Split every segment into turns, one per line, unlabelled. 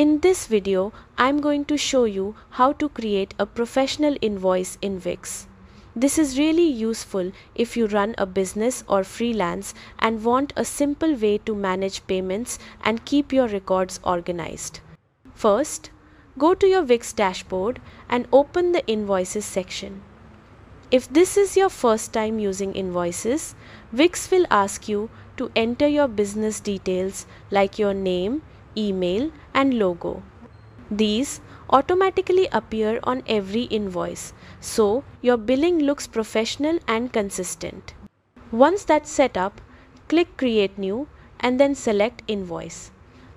In this video, I'm going to show you how to create a professional invoice in Wix. This is really useful if you run a business or freelance and want a simple way to manage payments and keep your records organized. First, go to your Wix dashboard and open the Invoices section. If this is your first time using invoices, Wix will ask you to enter your business details like your name, email, and logo. These automatically appear on every invoice, so your billing looks professional and consistent. Once that's set up, click Create New and then select Invoice.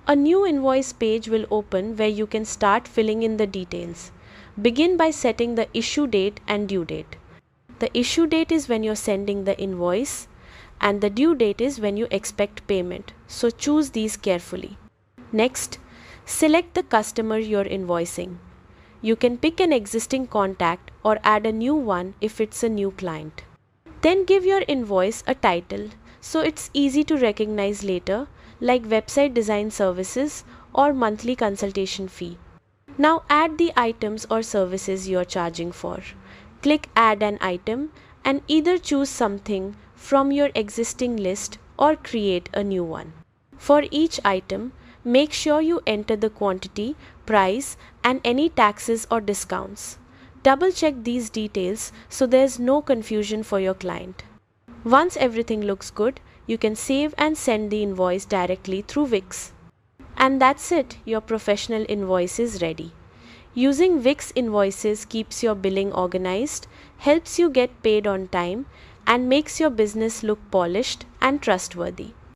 A new invoice page will open where you can start filling in the details. Begin by setting the issue date and due date. The issue date is when you're sending the invoice, and the due date is when you expect payment, so choose these carefully. Next, select the customer you're invoicing. You can pick an existing contact or add a new one if it's a new client. Then give your invoice a title so it's easy to recognize later, like website design services or monthly consultation fee. Now add the items or services you're charging for. Click Add an item and either choose something from your existing list or create a new one. For each item, make sure you enter the quantity, price, and any taxes or discounts. Double check these details so there's no confusion for your client. Once everything looks good, you can save and send the invoice directly through Wix. And that's it, your professional invoice is ready. Using Wix Invoices keeps your billing organized, helps you get paid on time, and makes your business look polished and trustworthy.